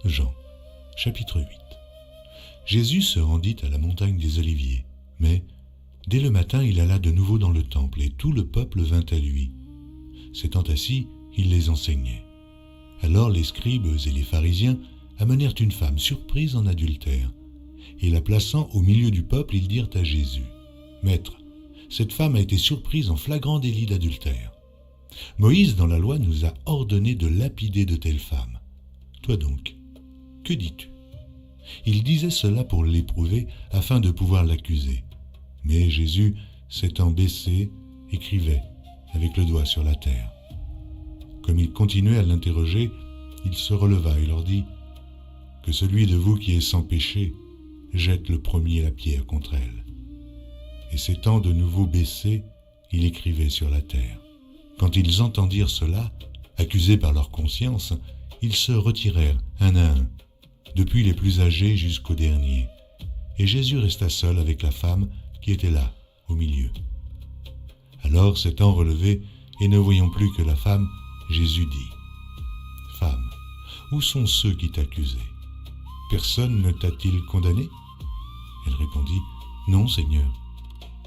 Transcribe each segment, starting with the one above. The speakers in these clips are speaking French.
Jean, chapitre 8. Jésus se rendit à la montagne des Oliviers, mais dès le matin il alla de nouveau dans le temple, et tout le peuple vint à lui. S'étant assis, il les enseignait. Alors les scribes et les pharisiens amenèrent une femme surprise en adultère, et la plaçant au milieu du peuple, ils dirent à Jésus, « Maître, cette femme a été surprise en flagrant délit d'adultère. Moïse, dans la loi, nous a ordonné de lapider de telles femmes. Toi donc, que dis-tu » Il disait cela pour l'éprouver, afin de pouvoir l'accuser. Mais Jésus, s'étant baissé, écrivait, avec le doigt sur la terre. Comme il continuait à l'interroger, il se releva et leur dit, « Que celui de vous qui est sans péché jette le premier la pierre contre elle. » Et s'étant de nouveau baissé, il écrivait sur la terre. Quand ils entendirent cela, accusés par leur conscience, ils se retirèrent un à un, depuis les plus âgés jusqu'aux derniers. Et Jésus resta seul avec la femme qui était là, au milieu. Alors, s'étant relevé et ne voyant plus que la femme, Jésus dit, « Femme, où sont ceux qui t'accusaient? Personne ne t'a-t-il condamné ?» Elle répondit, « Non, Seigneur. »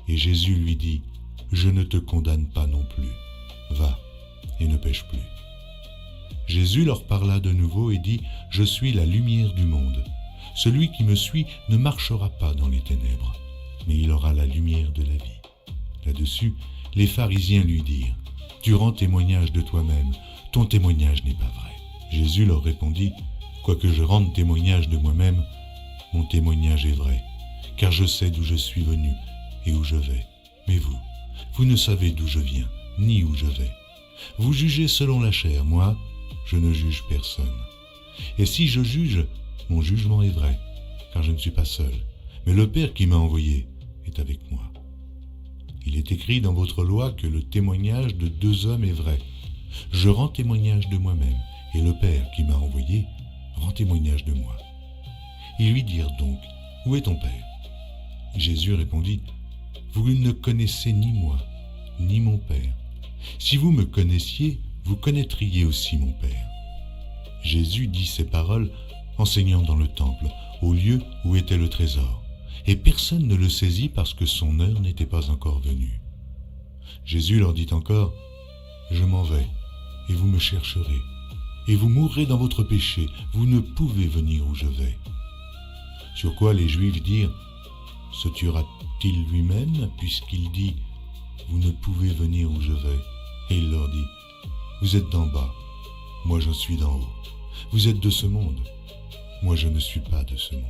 Et Jésus lui dit, « Je ne te condamne pas non plus. Va et ne pêche plus. » Jésus leur parla de nouveau et dit, « Je suis la lumière du monde. Celui qui me suit ne marchera pas dans les ténèbres, mais il aura la lumière de la vie. » Là-dessus, les pharisiens lui dirent, « Tu rends témoignage de toi-même, ton témoignage n'est pas vrai. » Jésus leur répondit, « Quoique je rende témoignage de moi-même, mon témoignage est vrai, car je sais d'où je suis venu et où je vais. Mais vous ne savez d'où je viens, ni où je vais. Vous jugez selon la chair, moi, je ne juge personne. Et si je juge, mon jugement est vrai, car je ne suis pas seul, mais le Père qui m'a envoyé est avec moi. Il est écrit dans votre loi que le témoignage de deux hommes est vrai. Je rends témoignage de moi-même, et le Père qui m'a envoyé rend témoignage de moi. » Ils lui dirent donc, « Où est ton Père ?» Jésus répondit, « Vous ne connaissez ni moi, ni mon Père. Si vous me connaissiez, vous connaîtriez aussi mon Père. » Jésus dit ces paroles, enseignant dans le temple, au lieu où était le trésor, et personne ne le saisit parce que son heure n'était pas encore venue. Jésus leur dit encore, « Je m'en vais, et vous me chercherez, et vous mourrez dans votre péché, vous ne pouvez venir où je vais. » Sur quoi les Juifs dirent, « Se tuera-t-il lui-même, puisqu'il dit, vous ne pouvez venir où je vais ?» Et il leur dit, « Vous êtes d'en bas, moi je suis d'en haut. Vous êtes de ce monde, moi je ne suis pas de ce monde.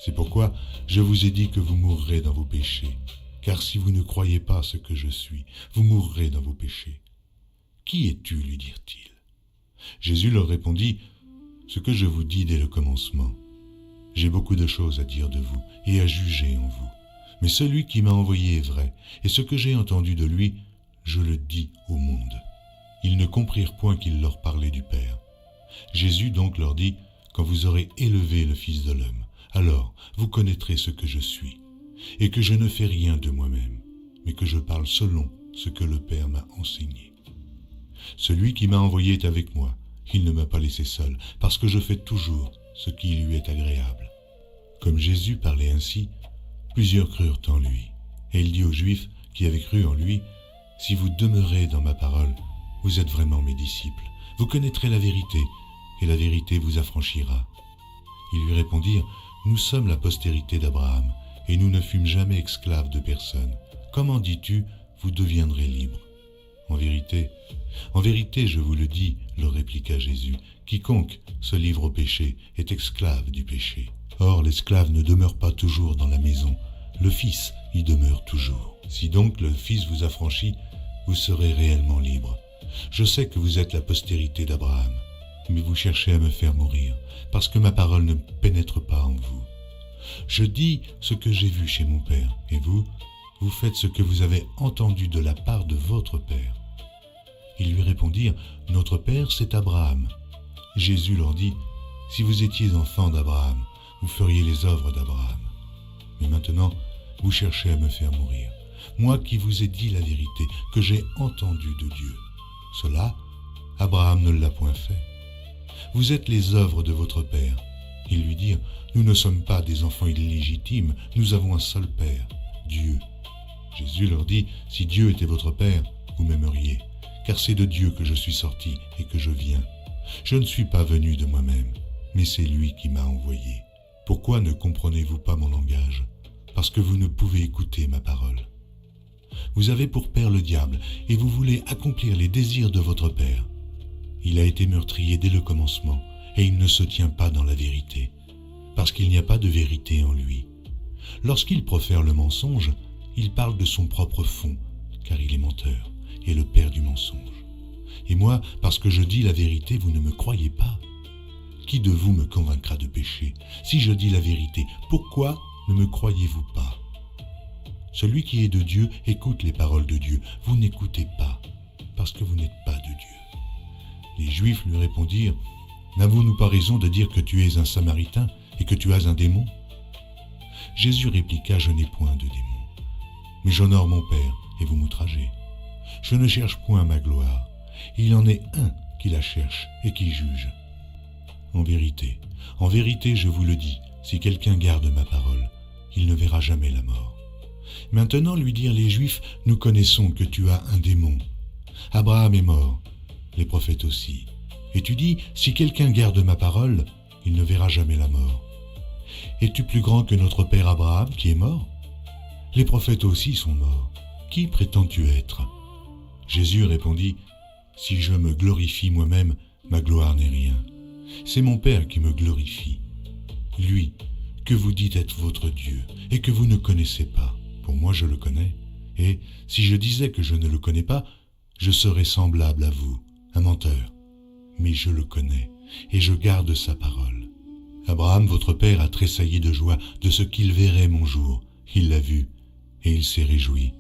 C'est pourquoi je vous ai dit que vous mourrez dans vos péchés, car si vous ne croyez pas ce que je suis, vous mourrez dans vos péchés. Qui es-tu, lui dirent-ils. Jésus leur répondit, « Ce que je vous dis dès le commencement. J'ai beaucoup de choses à dire de vous et à juger en vous. Mais celui qui m'a envoyé est vrai, et ce que j'ai entendu de lui, je le dis au monde. » Ils ne comprirent point qu'il leur parlait du Père. Jésus donc leur dit, « Quand vous aurez élevé le Fils de l'homme, alors vous connaîtrez ce que je suis, et que je ne fais rien de moi-même, mais que je parle selon ce que le Père m'a enseigné. Celui qui m'a envoyé est avec moi, il ne m'a pas laissé seul, parce que je fais toujours ce qui lui est agréable. » Comme Jésus parlait ainsi, plusieurs crurent en lui, et il dit aux Juifs qui avaient cru en lui, « Si vous demeurez dans ma parole, vous êtes vraiment mes disciples, vous connaîtrez la vérité, et la vérité vous affranchira. » Ils lui répondirent, « Nous sommes la postérité d'Abraham, et nous ne fûmes jamais esclaves de personne. Comment dis-tu, vous deviendrez libres ? » En vérité, je vous le dis, leur répliqua Jésus, quiconque se livre au péché est esclave du péché. Or, l'esclave ne demeure pas toujours dans la maison, le Fils y demeure toujours. Si donc le Fils vous affranchit, vous serez réellement libre. Je sais que vous êtes la postérité d'Abraham, mais vous cherchez à me faire mourir, parce que ma parole ne pénètre pas en vous. Je dis ce que j'ai vu chez mon Père, et vous faites ce que vous avez entendu de la part de votre Père. Ils lui répondirent, « Notre Père, c'est Abraham. » Jésus leur dit, « Si vous étiez enfants d'Abraham, vous feriez les œuvres d'Abraham. Mais maintenant, vous cherchez à me faire mourir. Moi qui vous ai dit la vérité, que j'ai entendue de Dieu. Cela, Abraham ne l'a point fait. vous êtes les œuvres de votre Père. » Ils lui dirent, « Nous ne sommes pas des enfants illégitimes, nous avons un seul Père, Dieu. » Jésus leur dit, « Si Dieu était votre Père, vous m'aimeriez, car c'est de Dieu que je suis sorti et que je viens. Je ne suis pas venu de moi-même, mais c'est lui qui m'a envoyé. Pourquoi ne comprenez-vous pas mon langage? Parce que vous ne pouvez écouter ma parole. Vous avez pour père le diable, et vous voulez accomplir les désirs de votre père. Il a été meurtrier dès le commencement, et il ne se tient pas dans la vérité, parce qu'il n'y a pas de vérité en lui. Lorsqu'il profère le mensonge, il parle de son propre fond, car il est menteur, et le père du mensonge. Et moi, parce que je dis la vérité, vous ne me croyez pas. Qui de vous me convaincra de péché? Si je dis la vérité, pourquoi ne me croyez-vous pas? Celui qui est de Dieu écoute les paroles de Dieu. Vous n'écoutez pas, parce que vous n'êtes pas de Dieu. Les Juifs lui répondirent, « N'avons-nous pas raison de dire que tu es un Samaritain et que tu as un démon ?» Jésus répliqua, « Je n'ai point de démon, mais j'honore mon Père et vous m'outragez. Je ne cherche point ma gloire. Il en est un qui la cherche et qui juge. En vérité, je vous le dis, si quelqu'un garde ma parole, il ne verra jamais la mort. » Maintenant, lui dirent les Juifs, « Nous connaissons que tu as un démon. Abraham est mort, les prophètes aussi. Et tu dis, si quelqu'un garde ma parole, il ne verra jamais la mort. Es-tu plus grand que notre père Abraham qui est mort? Les prophètes aussi sont morts. Qui prétends-tu être? » Jésus répondit, « Si je me glorifie moi-même, ma gloire n'est rien. C'est mon Père qui me glorifie. Lui, que vous dites être votre Dieu, et que vous ne connaissez pas. Pour moi, je le connais. Et si je disais que je ne le connais pas, je serais semblable à vous, un menteur. Mais je le connais, et je garde sa parole. Abraham, votre père, a tressailli de joie de ce qu'il verrait mon jour. Il l'a vu, et il s'est réjoui.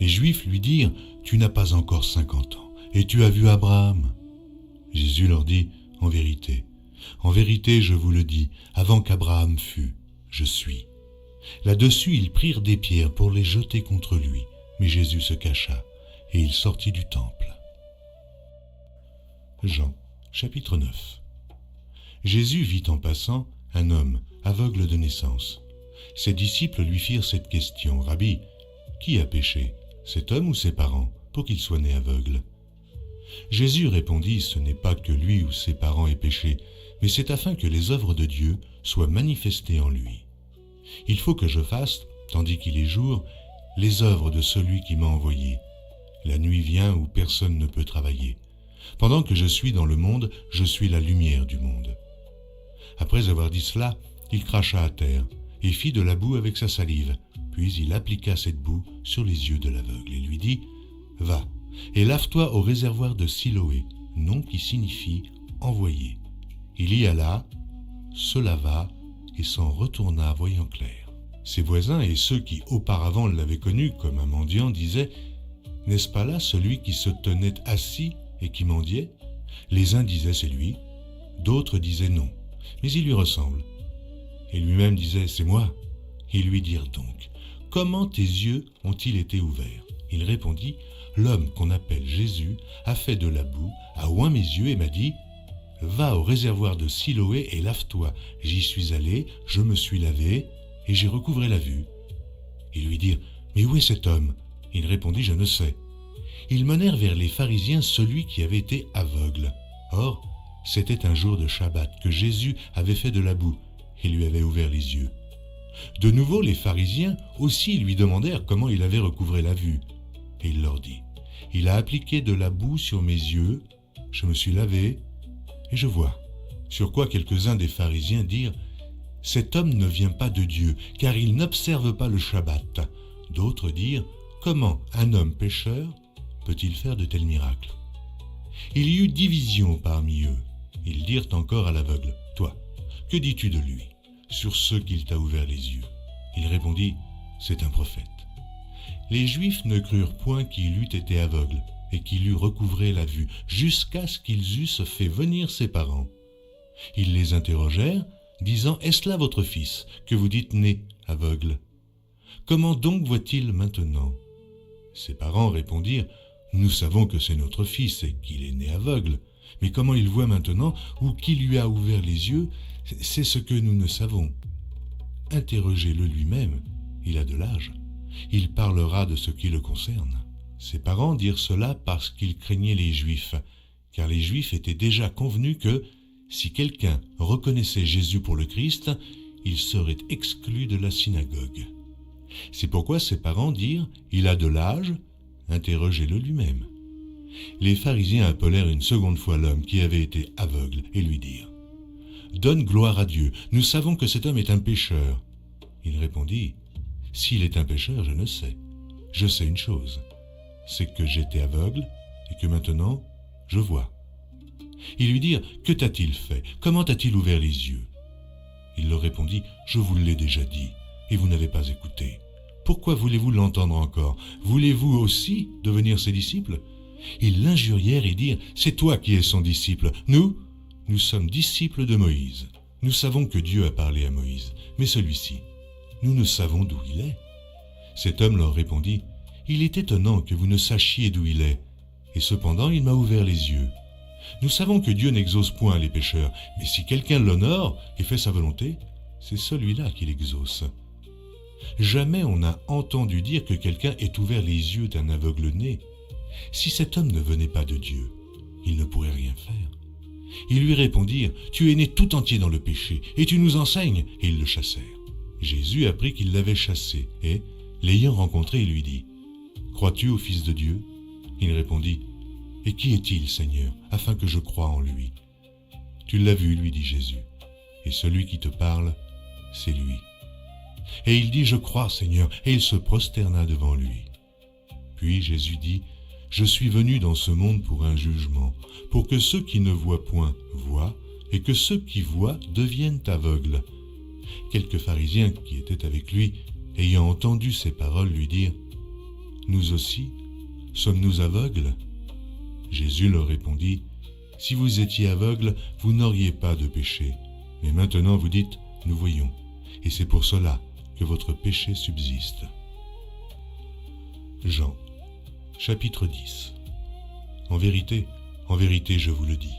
Les Juifs lui dirent, « Tu n'as pas encore 50 ans, et tu as vu Abraham. » Jésus leur dit, « En vérité, je vous le dis, avant qu'Abraham fût, je suis. » Là-dessus, ils prirent des pierres pour les jeter contre lui, mais Jésus se cacha, et il sortit du temple. Jean, chapitre 9. Jésus vit en passant un homme aveugle de naissance. Ses disciples lui firent cette question, « Rabbi, qui a péché, cet homme ou ses parents, pour qu'il soit né aveugle ?» Jésus répondit, « Ce n'est pas que lui ou ses parents aient péché, mais c'est afin que les œuvres de Dieu soient manifestées en lui. Il faut que je fasse, tandis qu'il est jour, les œuvres de celui qui m'a envoyé. La nuit vient où personne ne peut travailler. Pendant que je suis dans le monde, je suis la lumière du monde. » Après avoir dit cela, il cracha à terre et fit de la boue avec sa salive. Puis il appliqua cette boue sur les yeux de l'aveugle et lui dit, « Va, et lave-toi au réservoir de Siloé, nom qui signifie « envoyé ». Il y alla, se lava et s'en retourna voyant clair. Ses voisins et ceux qui auparavant l'avaient connu comme un mendiant disaient, « N'est-ce pas là celui qui se tenait assis et qui mendiait ?» Les uns disaient, « C'est lui », d'autres disaient, « Non, mais il lui ressemble. » Et lui-même disait, « C'est moi. » Ils lui dirent donc, « Comment tes yeux ont-ils été ouverts ?» Il répondit, « L'homme qu'on appelle Jésus a fait de la boue, a oint mes yeux et m'a dit, « Va au réservoir de Siloé et lave-toi. » J'y suis allé, je me suis lavé, et j'ai recouvré la vue. Ils lui dirent, « Mais où est cet homme ?» Il répondit, « Je ne sais. » Ils menèrent vers les pharisiens celui qui avait été aveugle. Or, c'était un jour de Shabbat que Jésus avait fait de la boue et lui avait ouvert les yeux. De nouveau, les pharisiens aussi lui demandèrent comment il avait recouvré la vue. Et il leur dit, « Il a appliqué de la boue sur mes yeux, je me suis lavé, et je vois. » Sur quoi quelques-uns des pharisiens dirent, « Cet homme ne vient pas de Dieu, car il n'observe pas le Shabbat. » D'autres dirent, « Comment un homme pécheur peut-il faire de tels miracles ?» Il y eut division parmi eux. Ils dirent encore à l'aveugle, « Toi, que dis-tu de lui, sur ce qu'il t'a ouvert les yeux ?» Il répondit, « C'est un prophète. » Les Juifs ne crurent point qu'il eût été aveugle et qu'il eût recouvré la vue, jusqu'à ce qu'ils eussent fait venir ses parents. Ils les interrogèrent, disant, « Est-ce là votre fils, que vous dites né aveugle? Comment donc voit-il maintenant ?» Ses parents répondirent, « Nous savons que c'est notre fils et qu'il est né aveugle, Mais comment il voit maintenant, ou qui lui a ouvert les yeux, c'est ce que nous ne savons. Interrogez-le lui-même, il a de l'âge. Il parlera de ce qui le concerne. Ses parents dirent cela parce qu'ils craignaient les Juifs, car les Juifs étaient déjà convenus que, si quelqu'un reconnaissait Jésus pour le Christ, il serait exclu de la synagogue. C'est pourquoi ses parents dirent « Il a de l'âge, interrogez-le lui-même ». Les pharisiens appelèrent une seconde fois l'homme qui avait été aveugle et lui dirent « Donne gloire à Dieu, nous savons que cet homme est un pécheur. » Il répondit « S'il est un pécheur, je ne sais. Je sais une chose, c'est que j'étais aveugle et que maintenant je vois. » Ils lui dirent « Que t'a-t-il fait? Comment t'a-t-il ouvert les yeux ?» Il leur répondit « Je vous l'ai déjà dit, et vous n'avez pas écouté. Pourquoi voulez-vous l'entendre encore? Voulez-vous aussi devenir ses disciples ?» Ils l'injurièrent et dirent « C'est toi qui es son disciple. Nous sommes disciples de Moïse. Nous savons que Dieu a parlé à Moïse, mais celui-ci, nous ne savons d'où il est. » Cet homme leur répondit « Il est étonnant que vous ne sachiez d'où il est, et cependant il m'a ouvert les yeux. Nous savons que Dieu n'exauce point les pécheurs, mais si quelqu'un l'honore et fait sa volonté, c'est celui-là qui l'exauce. Jamais on n'a entendu dire que quelqu'un ait ouvert les yeux d'un aveugle-né. Si cet homme ne venait pas de Dieu, il ne pourrait rien faire. » Ils lui répondirent « Tu es né tout entier dans le péché, et tu nous enseignes » et ils le chassèrent. Jésus apprit qu'ils l'avaient chassé, et, l'ayant rencontré, il lui dit « Crois-tu au Fils de Dieu ?» Il répondit « Et qui est-il, Seigneur, afin que je croie en lui ?» « Tu l'as vu, lui dit Jésus, et celui qui te parle, c'est lui. » Et il dit « Je crois, Seigneur » et il se prosterna devant lui. Puis Jésus dit « Je suis venu dans ce monde pour un jugement, pour que ceux qui ne voient point voient, et que ceux qui voient deviennent aveugles. » Quelques pharisiens qui étaient avec lui, ayant entendu ces paroles, lui dirent « Nous aussi, sommes-nous aveugles ?» Jésus leur répondit « Si vous étiez aveugles, vous n'auriez pas de péché. Mais maintenant vous dites « Nous voyons », et c'est pour cela que votre péché subsiste. » Jean, chapitre 10. En vérité, je vous le dis,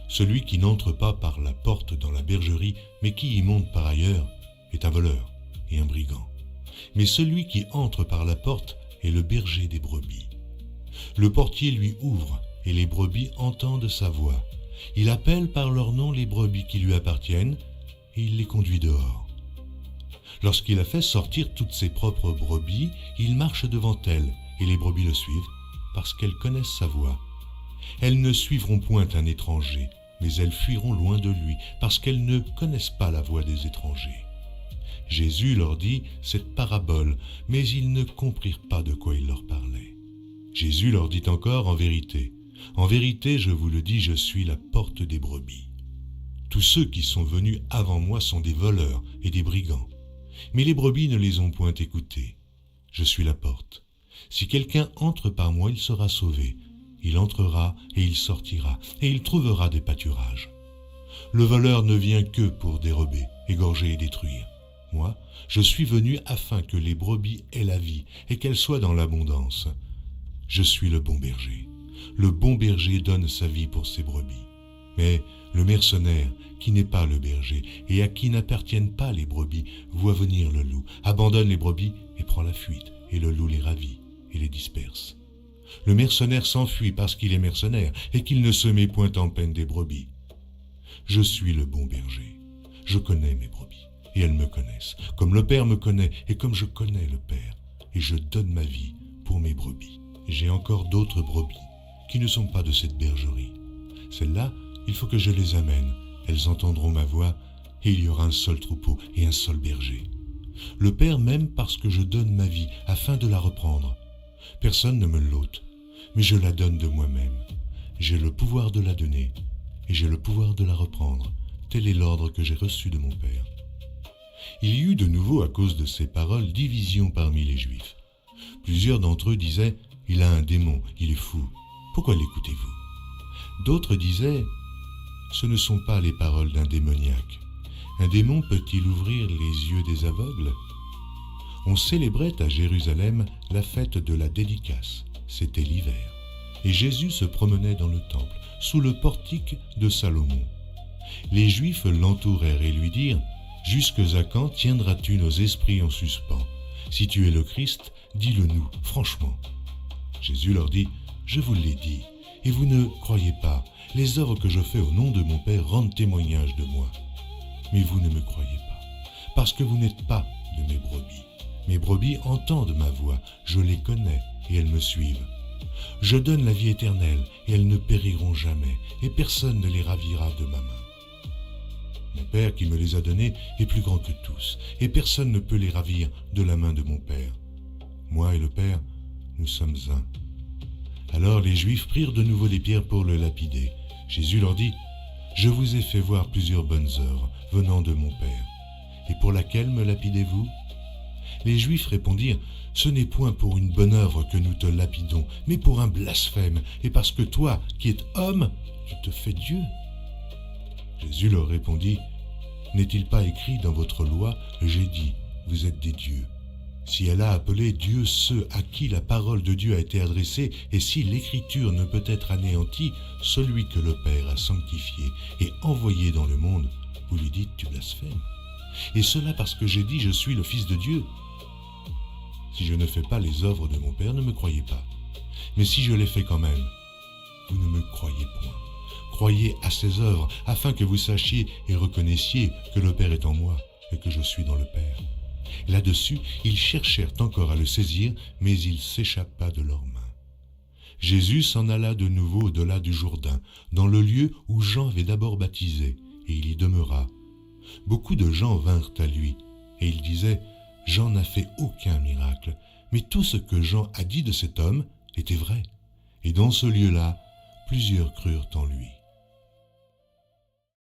celui qui n'entre pas par la porte dans la bergerie, mais qui y monte par ailleurs, est un voleur et un brigand. Mais celui qui entre par la porte est le berger des brebis. Le portier lui ouvre, et les brebis entendent sa voix. Il appelle par leur nom les brebis qui lui appartiennent, et il les conduit dehors. Lorsqu'il a fait sortir toutes ses propres brebis, il marche devant elles, et les brebis le suivent, parce qu'elles connaissent sa voix. Elles ne suivront point un étranger, mais elles fuiront loin de lui, parce qu'elles ne connaissent pas la voix des étrangers. Jésus leur dit cette parabole, mais ils ne comprirent pas de quoi il leur parlait. Jésus leur dit encore en vérité, je vous le dis, je suis la porte des brebis. Tous ceux qui sont venus avant moi sont des voleurs et des brigands, mais les brebis ne les ont point écoutés. Je suis la porte. Si quelqu'un entre par moi, il sera sauvé. Il entrera et il sortira, et il trouvera des pâturages. Le voleur ne vient que pour dérober, égorger et détruire. Moi, je suis venu afin que les brebis aient la vie et qu'elles soient dans l'abondance. Je suis le bon berger. Le bon berger donne sa vie pour ses brebis. Mais le mercenaire, qui n'est pas le berger et à qui n'appartiennent pas les brebis, voit venir le loup, abandonne les brebis et prend la fuite, et le loup les ravit et les disperse. Le mercenaire s'enfuit parce qu'il est mercenaire et qu'il ne se met point en peine des brebis. Je suis le bon berger. Je connais mes brebis et elles me connaissent, comme le Père me connaît et comme je connais le Père, et je donne ma vie pour mes brebis. J'ai encore d'autres brebis qui ne sont pas de cette bergerie. Celles-là, il faut que je les amène. Elles entendront ma voix et il y aura un seul troupeau et un seul berger. Le Père m'aime parce que je donne ma vie afin de la reprendre. Personne ne me l'ôte, mais je la donne de moi-même. J'ai le pouvoir de la donner et j'ai le pouvoir de la reprendre. Tel est l'ordre que j'ai reçu de mon Père. Il y eut de nouveau, à cause de ces paroles, division parmi les Juifs. Plusieurs d'entre eux disaient « Il a un démon, il est fou. Pourquoi l'écoutez-vous » D'autres disaient « Ce ne sont pas les paroles d'un démoniaque. Un démon peut-il ouvrir les yeux des aveugles ?» On célébrait à Jérusalem la fête de la dédicace. C'était l'hiver. Et Jésus se promenait dans le temple. sous le portique de Salomon. Les Juifs l'entourèrent et lui dirent « Jusque à quand tiendras-tu nos esprits en suspens? Si tu es le Christ, dis-le-nous franchement. » Jésus leur dit « Je vous l'ai dit, et vous ne croyez pas. Les œuvres que je fais au nom de mon Père rendent témoignage de moi. Mais vous ne me croyez pas, parce que vous n'êtes pas de mes brebis. Mes brebis entendent ma voix, je les connais et elles me suivent. Je donne la vie éternelle et elles ne périront jamais, et personne ne les ravira de ma main. Mon Père qui me les a donnés est plus grand que tous, et personne ne peut les ravir de la main de mon Père. Moi et le Père, nous sommes un. » Alors les Juifs prirent de nouveau des pierres pour le lapider. Jésus leur dit « Je vous ai fait voir plusieurs bonnes œuvres venant de mon Père. Et pour laquelle me lapidez-vous » Les Juifs répondirent « Ce n'est point pour une bonne œuvre que nous te lapidons, mais pour un blasphème, et parce que toi, qui es homme, tu te fais Dieu. » Jésus leur répondit « N'est-il pas écrit dans votre loi, j'ai dit, vous êtes des dieux. Si elle a appelé Dieu ceux à qui la parole de Dieu a été adressée, et si l'écriture ne peut être anéantie, celui que le Père a sanctifié et envoyé dans le monde, vous lui dites tu blasphèmes. Et cela parce que j'ai dit je suis le Fils de Dieu. Si je ne fais pas les œuvres de mon Père, ne me croyez pas. Mais si je les fais quand même, vous ne me croyez point. Croyez à ces œuvres, afin que vous sachiez et reconnaissiez que le Père est en moi et que je suis dans le Père. » Là-dessus, ils cherchèrent encore à le saisir, mais il s'échappa de leurs mains. Jésus s'en alla de nouveau au-delà du Jourdain, dans le lieu où Jean avait d'abord baptisé, et il y demeura. Beaucoup de gens vinrent à lui, et ils disaient « Jean n'a fait aucun miracle, mais tout ce que Jean a dit de cet homme était vrai. » Et dans ce lieu-là, plusieurs crurent en lui.